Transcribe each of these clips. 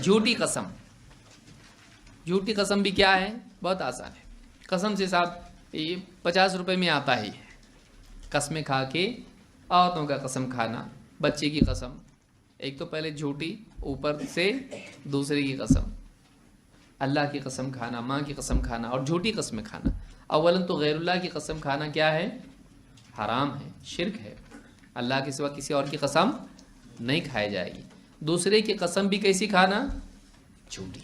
جھوٹی قسم. جھوٹی قسم بھی کیا ہے؟ بہت آسان ہے. قسم سے صاحب یہ 50 روپے میں آتا ہی ہے. قسمیں کھا کے عورتوں کا قسم کھانا، بچے کی قسم، ایک تو پہلے جھوٹی، اوپر سے دوسرے کی قسم، اللہ کی قسم کھانا، ماں کی قسم کھانا اور جھوٹی قسمیں کھانا. اولاً تو غیر اللہ کی قسم کھانا کیا ہے؟ حرام ہے، شرک ہے. اللہ کے سوا کسی اور کی قسم نہیں کھائی جائے گی. دوسرے کی قسم بھی کیسی کھانا؟ جھوٹی.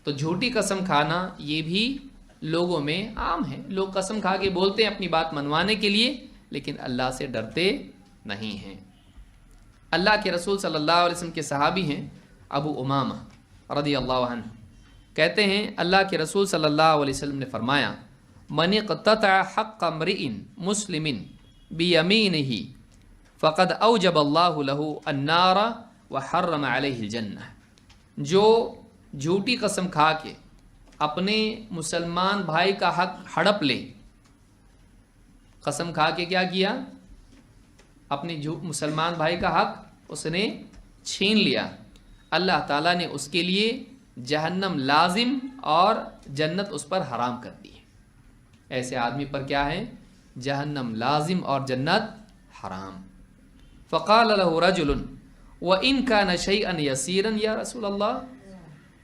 تو جھوٹی قسم کھانا یہ بھی لوگوں میں عام ہے. لوگ قسم کھا کے بولتے ہیں اپنی بات منوانے کے لیے، لیکن اللہ سے ڈرتے نہیں ہیں. اللہ کے رسول صلی اللہ علیہ وسلم کے صحابی ہیں ابو امامہ رضی اللہ عنہ، کہتے ہیں اللہ کے رسول صلی اللہ علیہ وسلم نے فرمایا من اقتطع حق امرئ مسلم بیمینہ فقد اوجب اللہ لہ النار وحرم علیہ الجنہ. جو جھوٹی قسم کھا کے اپنے مسلمان بھائی کا حق ہڑپ لے، قسم کھا کے کیا کیا؟ اپنے مسلمان بھائی کا حق اس نے چھین لیا، اللہ تعالیٰ نے اس کے لیے جہنم لازم اور جنت اس پر حرام کر دی. ایسے آدمی پر کیا ہے؟ جہنم لازم اور جنت حرام. فقال له رجل وَإِن كَانَ شَيْئًا يَسِيرًا یا رسول اللہ،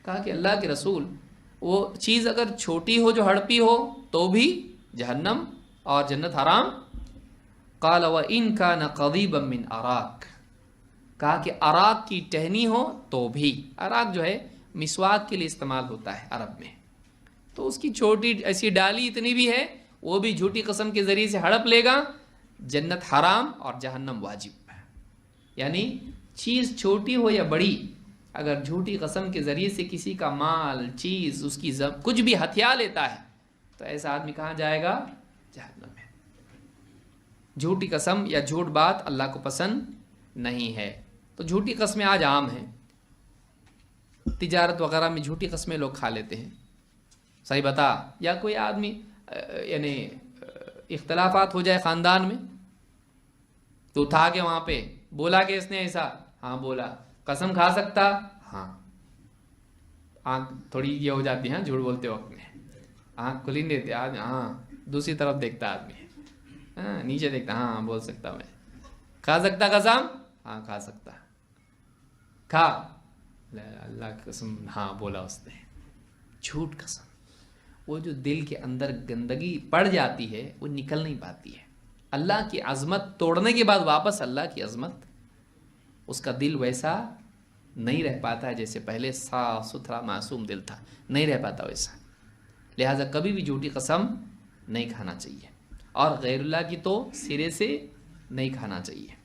کہا کہ اللہ کے رسول وہ چیز اگر چھوٹی ہو جو ہڑپی ہو تو بھی جہنم اور جنت حرام؟ قال وَإِن كَانَ قَضِيبًا مِّنْ أَرَاكَ، کہا کہ اراک کی ٹہنی ہو تو بھی. اراک جو ہے مسواک کے لیے استعمال ہوتا ہے عرب میں، تو اس کی چھوٹی ایسی ڈالی اتنی بھی ہے، وہ بھی جھوٹی قسم کے ذریعے سے ہڑپ لے گا، جنت حرام اور جہنم واجب. یعنی چیز چھوٹی ہو یا بڑی، اگر جھوٹی قسم کے ذریعے سے کسی کا مال، چیز، اس کی کچھ بھی ہتھیا لیتا ہے تو ایسا آدمی کہاں جائے گا؟ جہنم میں. جھوٹی قسم یا جھوٹ بات اللہ کو پسند نہیں ہے. تو جھوٹی قسمیں آج عام ہیں. تجارت وغیرہ میں جھوٹی قسمیں لوگ کھا لیتے ہیں. صحیح بتا، یا کوئی آدمی یعنی اختلافات ہو جائے خاندان میں، تو تھا کہ وہاں پہ بولا کہ اس نے ایسا، ہاں بولا. قسم کھا سکتا؟ ہاں. آنکھ تھوڑی یہ ہو جاتی ہے جھوٹ بولتے وقت میں، آنکھ کھلی نہیں دیتے آدمی، ہاں دوسری طرف دیکھتا آدمی، ہاں نیچے دیکھتا، ہاں بول سکتا میں. کھا سکتا قسم؟ ہاں کھا سکتا. کھا؟ اللہ کی قسم ہاں بولا اس نے. جھوٹ قسم، وہ جو دل کے اندر گندگی پڑ جاتی ہے وہ نکل نہیں پاتی ہے. اللہ کی عظمت توڑنے کے بعد واپس اللہ کی عظمت، اس کا دل ویسا نہیں رہ پاتا ہے جیسے پہلے صاف ستھرا معصوم دل تھا، نہیں رہ پاتا ویسا. لہٰذا کبھی بھی جھوٹی قسم نہیں کھانا چاہیے، اور غیر اللہ کی تو سرے سے نہیں کھانا چاہیے.